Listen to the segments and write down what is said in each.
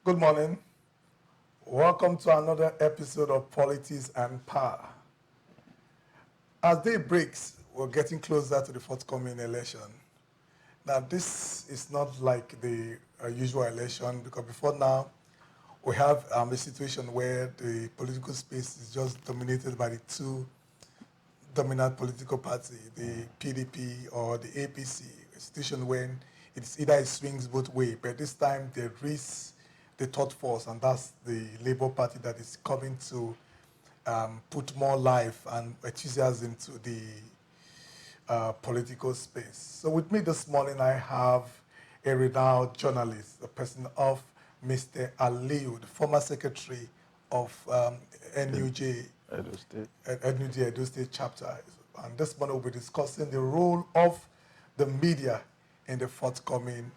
Good morning. Welcome to another episode of Politics and Power. As day breaks, we're getting closer to the forthcoming election. Now, this is not like the usual election because before now, we have a situation where the political space is just dominated by the two dominant political parties, the PDP or the APC, a situation when it's either it swings both ways, but this time there is the third force, and that's the Labour Party that is coming to put more life and enthusiasm to the political space. So with me this morning, I have a renowned journalist, the person of Mr. Aliu, the former secretary of NUJ, NUJ Edo State chapter. And this morning we'll be discussing the role of the media in the forthcoming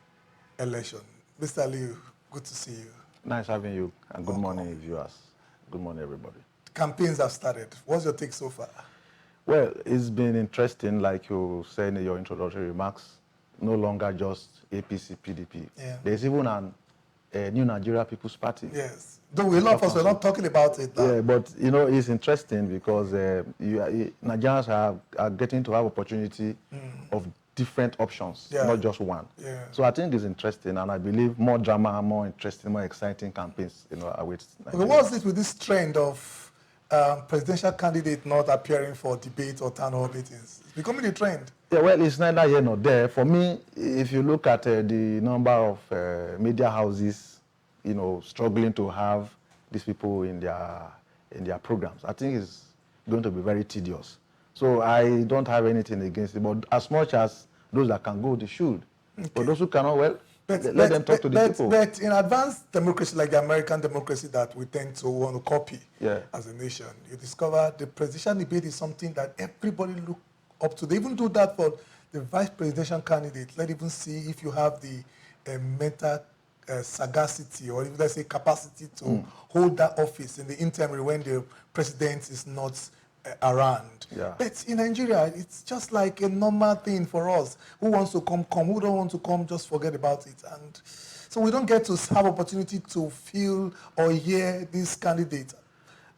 election. Mr. Aliu, good to see you. Nice having you, and good morning, viewers. Good morning, everybody. Campaigns have started. What's your take so far? Well, it's been interesting, like you said in your introductory remarks, no longer just APC, PDP. Yeah. There's even a New Nigeria People's Party. Yes. Though a lot of us are not talking about it now. Yeah, but you know, it's interesting because Nigerians are getting to have opportunity of different options, not just one. Yeah. So I think it's interesting, and I believe more drama, more interesting, more exciting campaigns, await Nigeria. But what's it with this trend of presidential candidate not appearing for debate or town hall meetings? It's becoming a trend. Yeah, well, it's neither here nor there. For me, if you look at the number of media houses, struggling to have these people in their programs, I think it's going to be very tedious. So I don't have anything against it, but as much as those that can go, they should. Okay. But those who cannot, well, let them talk to the people. But in advanced democracy, like the American democracy that we tend to want to copy as a nation, you discover the presidential debate is something that everybody look up to. They even do that for the vice presidential candidate. Let even see if you have the mental sagacity or even, let's say, capacity to hold that office in the interim when the president is not around. Yeah. But in Nigeria, it's just like a normal thing for us. Who wants to come, come. Who don't want to come, just forget about it. And so we don't get to have opportunity to feel or hear these candidates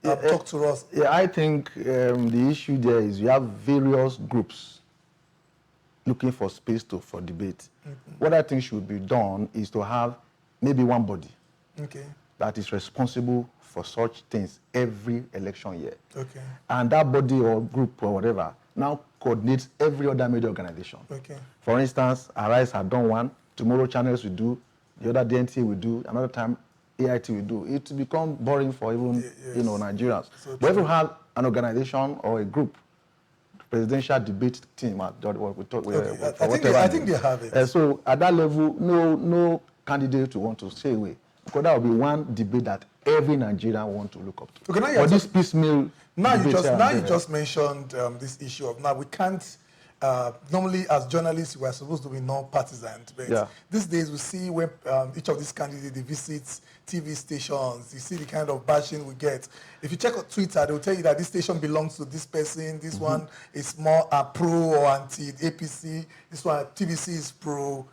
talk to us. Yeah, I think the issue there is you have various groups looking for space for debate. What I think should be done is to have maybe one body that is responsible for such things every election year. Okay. And that body or group or whatever now coordinates every other media organization. Okay. For instance, Arise have done one, tomorrow Channels will do, the other DNT will do, another time AIT will do. It will become boring for even Nigerians. So but if you have an organization or a group, presidential debate team, what we talk I think they have it. So at that level, no candidate will want to stay away. Because that will be one debate that every Nigerian want to look up to. Okay, now this piecemeal. Now you just mentioned this issue of now we can't. Normally, as journalists, we are supposed to be non-partisan. But these days, we see when each of these candidates they visit TV stations. You see the kind of bashing we get. If you check on Twitter, they will tell you that this station belongs to this person. This one is more pro or anti-APC. This one, TVC is pro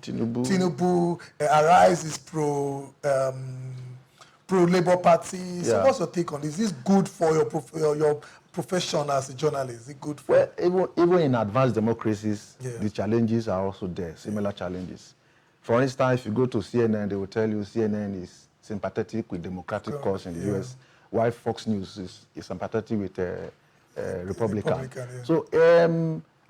Tinubu. Arise is pro Labour Party. So what's your take on this? Is this good for your profession as a journalist? Is it good for even in advanced democracies, the challenges are also there, similar challenges. For instance, if you go to CNN, they will tell you CNN is sympathetic with democratic cause in the US, while Fox News is sympathetic with Republican. So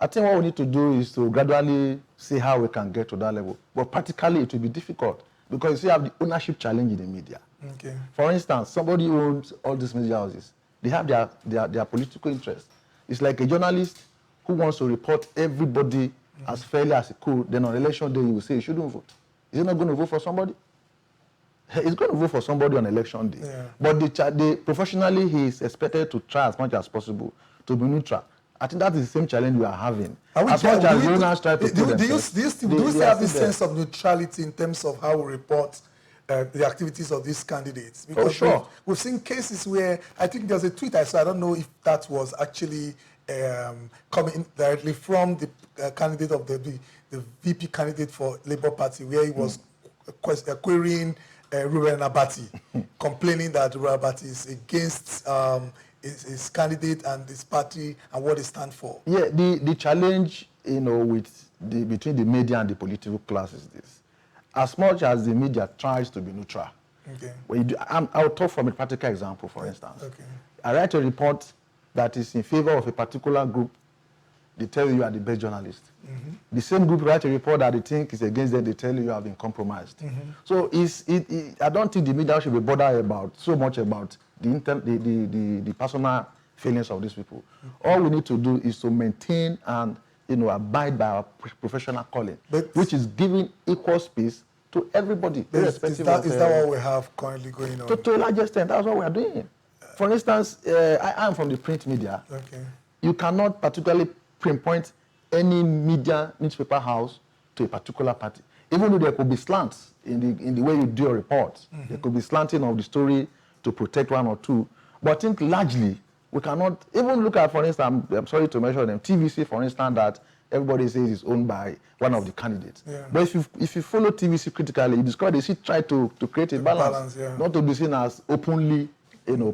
I think what we need to do is to gradually see how we can get to that level. But practically, it will be difficult because you see, you have the ownership challenge in the media. Okay. For instance, somebody owns all these media houses. They have their political interest. It's like a journalist who wants to report everybody as fairly as he could. Then on election day, he will say he shouldn't vote. Is he not going to vote for somebody? He's going to vote for somebody on election day. Yeah. But professionally, he is expected to try as much as possible to be neutral. I think that is the same challenge we are having. Do you still have this sense of neutrality in terms of how we report the activities of these candidates? Because we've seen cases where, I think there's a tweet I saw, I don't know if that was actually coming directly from the candidate of the VP candidate for Labour Party, where he was querying Ruben Abati, complaining that Ruben Abati is against his candidate and his party and what they stand for. Yeah, the challenge, between the media and the political class is this. As much as the media tries to be neutral, okay. I'll talk from a practical example, for instance. Okay. I write a report that is in favor of a particular group. They tell you are the best journalist. Mm-hmm. The same group write a report that they think is against them. They tell you have been compromised. Mm-hmm. So I don't think the media should be bothered so much about the personal feelings of these people. Mm-hmm. All we need to do is to maintain and abide by our professional calling, which is giving equal space to everybody. Is that what we have currently going on? To a large extent, that's what we are doing. For instance, I am from the print media. Okay. You cannot particularly pinpoint any media newspaper house to a particular party. Even though there could be slants in the way you do your reports. Mm-hmm. There could be slanting of the story to protect one or two. But I think largely, we cannot even look at, for instance, I'm sorry to mention them, TVC, for instance, that everybody says is owned by one of the candidates. Yeah. But if you follow TVC critically, you discover they still try to create a balance yeah. Not to be seen as openly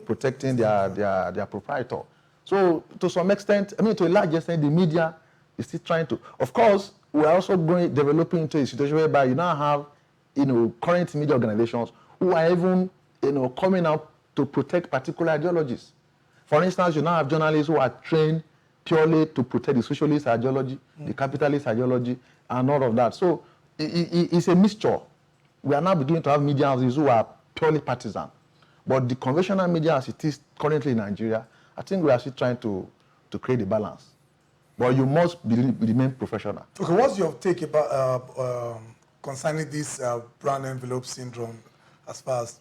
protecting their proprietor. So to some extent, to a large extent, the media is still trying to. Of course, we are also developing into a situation whereby you now have, current media organizations who are even, coming out to protect particular ideologies. For instance, you now have journalists who are trained purely to protect the socialist ideology, the capitalist ideology, and all of that. So it's a mixture. We are now beginning to have media houses who are purely partisan. But the conventional media as it is currently in Nigeria, I think we are still trying to create a balance. But you must remain professional. Okay, what's your take about concerning this brown envelope syndrome as far as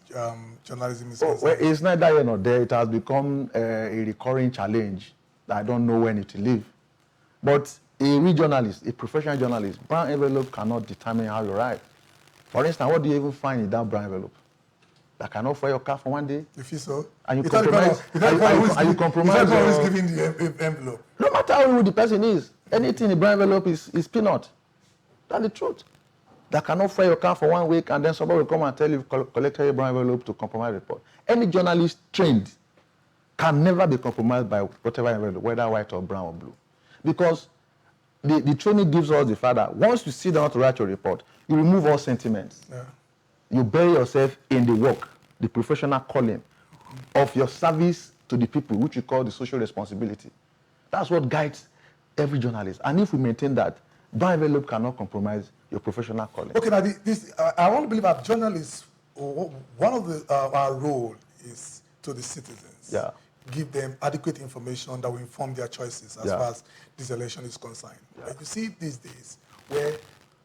journalism is concerned? Well, it's neither here nor there. It has become a recurring challenge that I don't know when it will leave. But a real journalist, a professional journalist, brown envelope cannot determine how you write. For instance, what do you even find in that brown envelope? That cannot fire your car for one day. You feel so? And you compromise. Are you compromise? You're always giving the envelope. No matter how rude the person is, anything in the brown envelope is peanut. That's the truth. That cannot fire your car for 1 week and then somebody will come and tell you collect your brown envelope to compromise report. Any journalist trained can never be compromised by whatever envelope, whether white or brown or blue. Because the training gives us the fact that once you sit down to write your report, you remove all sentiments. Yeah. You bury yourself in the work, the professional calling of your service to the people, which we call the social responsibility. That's what guides every journalist. And if we maintain that, brown envelope cannot compromise your professional calling. Okay, now I want to believe that journalists, one of our role is to the citizens. Yeah. Give them adequate information that will inform their choices as far as this election is concerned. Yeah. Like you see these days where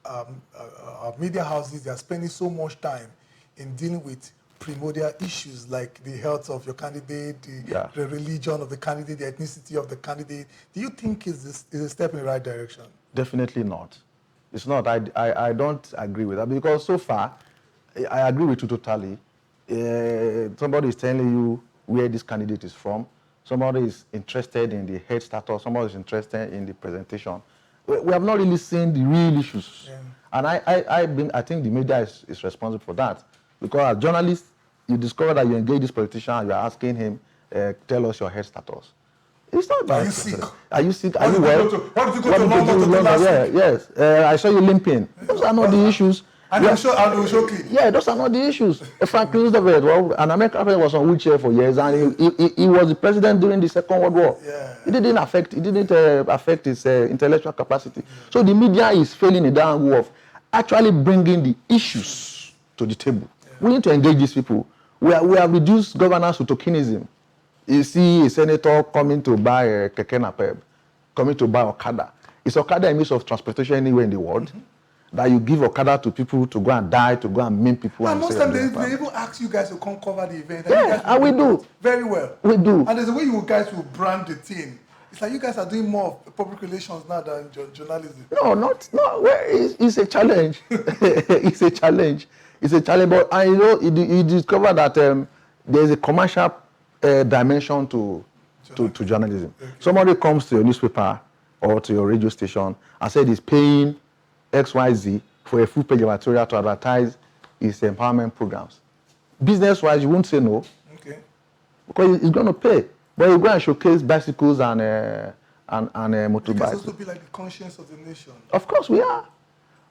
our media houses, they are spending so much time in dealing with primordial issues like the health of your candidate, the religion of the candidate, the ethnicity of the candidate. Do you think is a step in the right direction? Definitely not. It's not. I don't agree with that because so far, I agree with you totally. Somebody is telling you where this candidate is from. Somebody is interested in the head status. Somebody is interested in the presentation. We have not really seen the real issues. Yeah. And I think the media is responsible for that. Because as journalists, you discover that you engage this politician and you are asking him, tell us your head status. It's not about... Are you sick? Are you sick? Are you well? What did you go to London last week? Yes. I saw you limping. Those are not the issues. And you show clip. Yeah, those are not the issues. Franklin Roosevelt, an American president, was on wheelchair for years, and he was the president during the Second World War. Yeah. It didn't affect his intellectual capacity. So the media is failing in that angle of actually bringing the issues to the table. Yeah. We need to engage these people. We have reduced governance to tokenism. You see a senator coming to buy a keke napep, coming to buy Okada. Is Okada a means of transportation anywhere in the world? Mm-hmm. That you give Okada to people to go and die, to go and maim people. And most times they even ask you guys to come cover the event. Yeah, and we do. Very well. We do. And there's a way you guys will brand the thing. It's like you guys are doing more of public relations now than journalism. No. Well, it's a challenge. It's a challenge. But I know you discover that there's a commercial dimension to journalism. Okay. Somebody comes to your newspaper or to your radio station and said he's paying XYZ for a full page of material to advertise is empowerment programs. Business-wise, you won't say no. Okay. Because it's going to pay. But you go and showcase bicycles and motorbikes. You can also be like the conscience of the nation. Of course we are.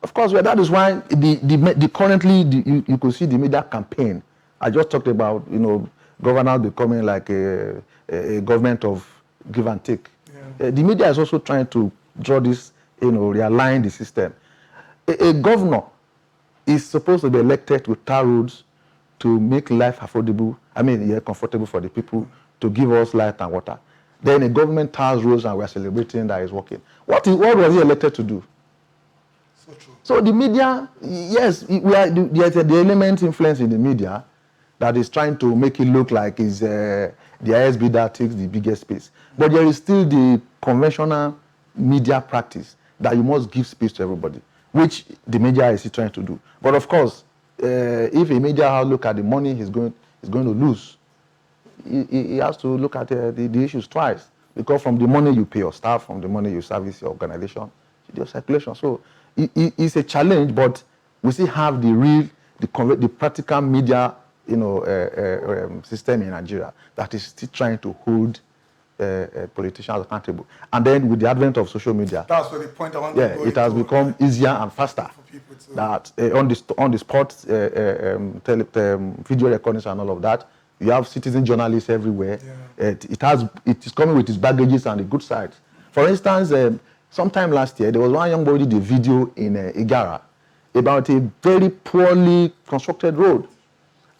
Of course we are. That is why you could see the media campaign. I just talked about, governors becoming like a government of give and take. Yeah. The media is also trying to draw this, realign the system. A governor is supposed to be elected with tar roads to make life affordable, comfortable for the people, to give us light and water. Then a government tars roads and we're celebrating that it's working. What was he elected to do? So true. So the media, yes, there's the element influence in the media that is trying to make it look like it's the ISB that takes the biggest space. But there is still the conventional media practice that you must give space to everybody, which the media is trying to do. But of course, if a media house look at the money he's going to lose, he has to look at the issues twice. Because from the money you pay your staff, from the money you service your organization, your circulation. So it's a challenge, but we still have the practical media, system in Nigeria that is still trying to hold politicians accountable. And then with the advent of social media, that's where the point I want to go it has become easier and faster. For people to that on the spot video recordings and all of that, you have citizen journalists everywhere. Yeah. It is coming with its baggages and the good sides. For instance, sometime last year there was one young boy did a video in Igara about a very poorly constructed road.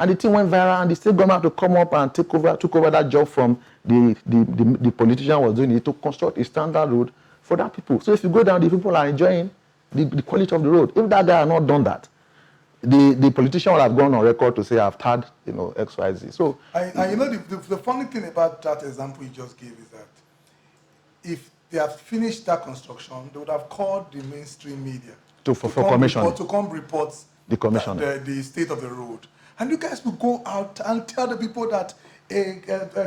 And the thing went viral, and the state government had to come up and took over that job from the politician was doing it to construct a standard road for that people. So if you go down, the people are enjoying the quality of the road. If that guy had not done that, the politician would have gone on record to say, I've had, X, Y, Z. So, the funny thing about that example you just gave is that if they had finished that construction, they would have called the mainstream media to commission to come report the state of the road. And you guys will go out and tell the people that a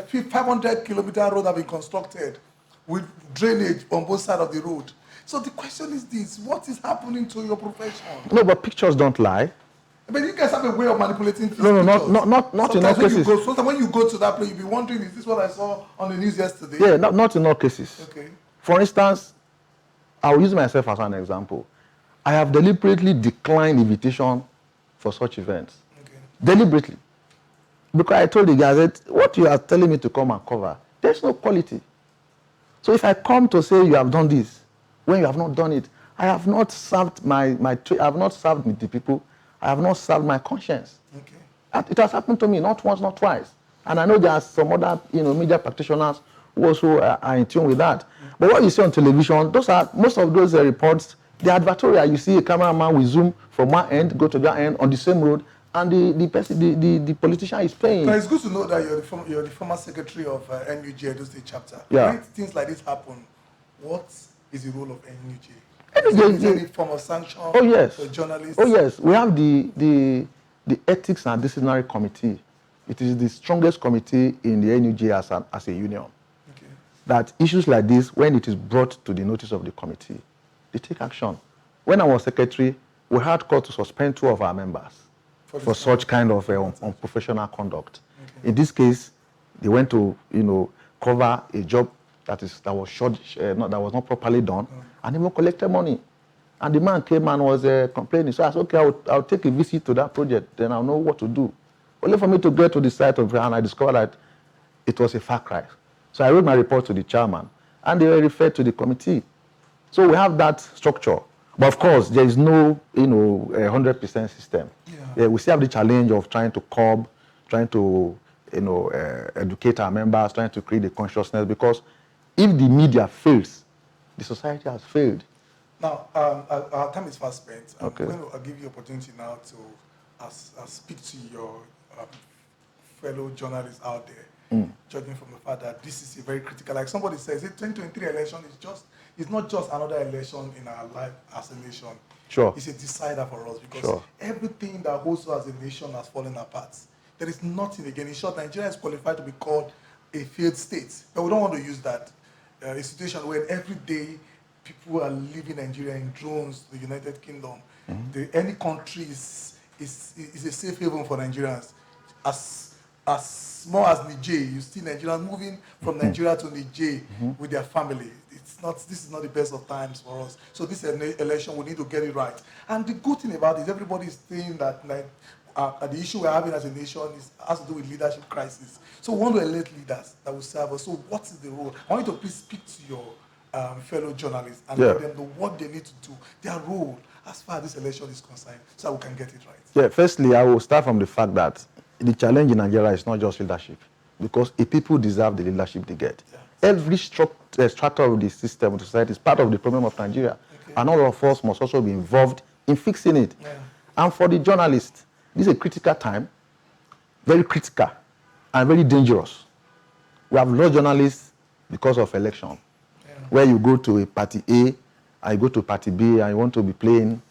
500-kilometer road has been constructed with drainage on both sides of the road. So the question is this: what is happening to your profession? No, but pictures don't lie. But you guys have a way of manipulating things. No, not in all cases. Sometimes when you go to that place, you'll be wondering, is this what I saw on the news yesterday? Yeah, not in all cases. Okay. For instance, I'll use myself as an example. I have deliberately declined invitation for such events. Okay. Deliberately. Because I told the guys that what you are telling me to come and cover, there's no quality. So if I come to say you have done this, when you have not done it, I have not served I have not served the people. I have not served my conscience. Okay. It has happened to me not once, not twice. And I know there are some other, media practitioners who also are in tune with that. But what you see on television, most of those reports, they're advertorial. You see a cameraman will zoom from one end, go to the other end on the same road, and the politician is paying. But it's good to know that you're the former secretary of NUJ Edo State chapter. Yeah. When things like this happen, what is the role of NUJ? NUJ Is there any form of sanction for journalists? Oh yes, we have the Ethics and Disciplinary Committee. It is the strongest committee in the NUJ as a union. Okay. That issues like this, when it is brought to the notice of the committee, they take action. When I was secretary, we had called to suspend 2 of our members for such kind of unprofessional conduct. Okay. In this case, they went to cover a job that was short, that was not properly done, and even collected money. And the man came and was complaining. So I said, okay, I'll take a visit to that project, then I'll know what to do. Only for me to get to the site of it, and I discovered that it was a far cry. So I wrote my report to the chairman, and they were referred to the committee. So we have that structure. But of course, there is no, 100% system. Yeah, we still have the challenge of trying to curb, trying to, educate our members, trying to create a consciousness, because if the media fails, the society has failed. Now, our time is fast spent. Okay. I'm going to give you opportunity now to speak to your fellow journalists out there, judging from the fact that this is a very critical, like somebody says, the 2023 election it's not just another election in our life as a nation. Sure. It's a decider for us, because everything that holds us as a nation has fallen apart. There is nothing again. In short, Nigeria is qualified to be called a failed state, but we don't want to use that. A situation where every day people are leaving Nigeria in drones to the United Kingdom. Any country is is a safe haven for Nigerians. As small as Niger, you see Nigerians moving from Nigeria to Niger with their family. This is not the best of times for us. So this election, we need to get it right. And the good thing about it is everybody is saying that the issue we're having as a nation has to do with leadership crisis. So we want to elect leaders that will serve us. So what is the role? I want you to please speak to your fellow journalists and let them know what they need to do, their role as far as this election is concerned, so we can get it right. Yeah, firstly, I will start from the fact that the challenge in Nigeria is not just leadership, because a people deserve the leadership they get. Yeah. Every strata of the system of the society is part of the problem of Nigeria, and all of us must also be involved in fixing it. Yeah. And for the journalists, this is a critical time, very critical and very dangerous. We have lost journalists because of election, where you go to a party A, and you go to party B, and you want to be playing,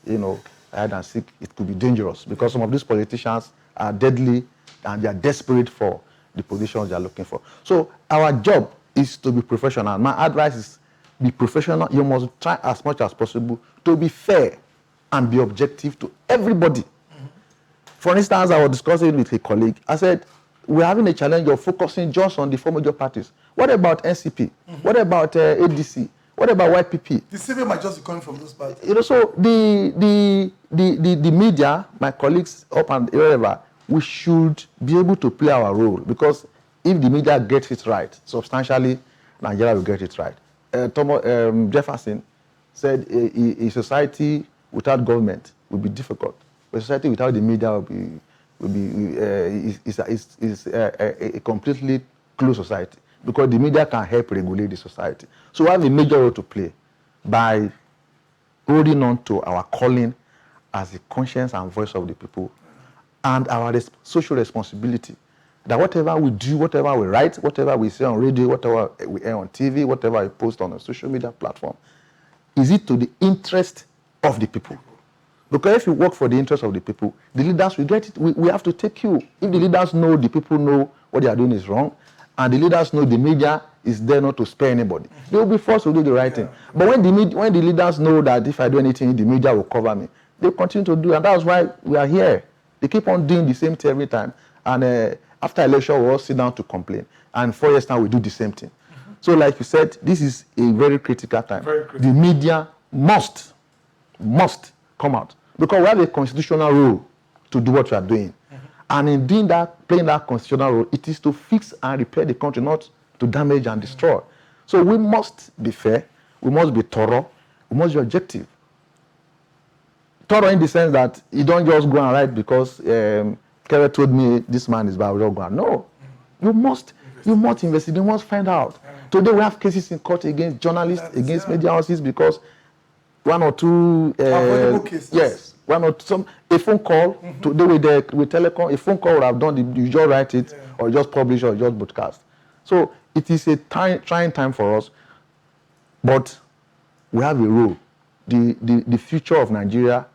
hide and seek. It could be dangerous because some of these politicians are deadly and they are desperate for the positions they are looking for. So our job is to be professional. My advice is be professional. You must try as much as possible to be fair and be objective to everybody. For instance, I was discussing with a colleague. I said, we're having a challenge of focusing just on the four major parties. What about NCP? What about ADC? What about YPP? The civil might just be coming from those parties. So the media, my colleagues up and wherever, we should be able to play our role, because if the media gets it right, substantially, Nigeria will get it right. Jefferson said a society without government will be difficult. A society without the media is a completely closed society, because the media can help regulate the society. So we have a major role to play by holding on to our calling as the conscience and voice of the people, and our social responsibility, that whatever we do, whatever we write, whatever we say on radio, whatever we air on TV, whatever we post on a social media platform, is it to the interest of the people? Because if you work for the interest of the people, the leaders will get it. We have to take you. If the leaders know the people know what they are doing is wrong, and the leaders know the media is there not to spare anybody, they will be forced to do the right thing. But when the leaders know that if I do anything, the media will cover me, they continue to do, and that's why we are here. They keep on doing the same thing every time, and after election, we all sit down to complain, and 4 years time we do the same thing. So, like you said, this is a very critical time. The media must come out, because we have a constitutional role to do what we are doing. And in doing that, playing that constitutional role, it is to fix and repair the country, not to damage and destroy. So we must be fair, we must be thorough, we must be objective. Thorough in the sense that you don't just go and write because Kere told me this man is bad, we don't go and. No, you must investigate, you must find out. Today we have cases in court against journalists, against media houses, because one or two cases. One or two, a phone call today with telecom, a phone call would have done, you just write it or just publish or just broadcast. So it is a trying time for us, but we have a role. The future of Nigeria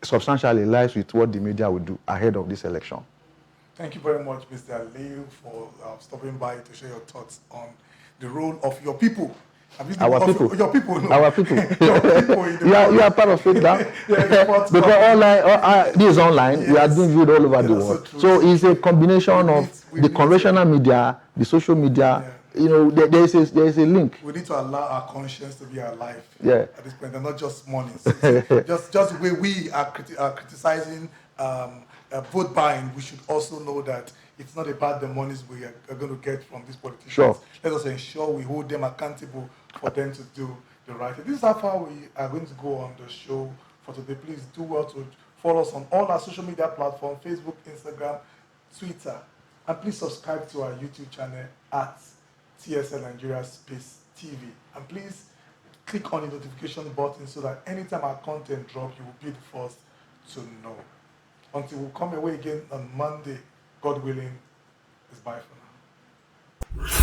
substantially lies with what the media will do ahead of this election. Thank you very much, Mr. Aliu, for stopping by to share your thoughts on the role of your people. Our people. Your people. No. Our people. Your people in the you are part of it now. Because online, this is online. Yes. We are being viewed all over the world. So it's a combination of the conventional media, the social media. There is a link. We need to allow our conscience to be alive. At this point, and not just money. just the way we are criticizing vote buying, we should also know that it's not about the monies we are going to get from these politicians. Sure. Let us ensure we hold them accountable for them to do the right thing. This is how far we are going to go on the show for today. Please do well to follow us on all our social media platforms, Facebook, Instagram, Twitter. And please subscribe to our YouTube channel at TSLNIGERIA TV. And please click on the notification button so that anytime our content drops, you will be the first to know. Until we come away again on Monday, God willing, it's bye for now.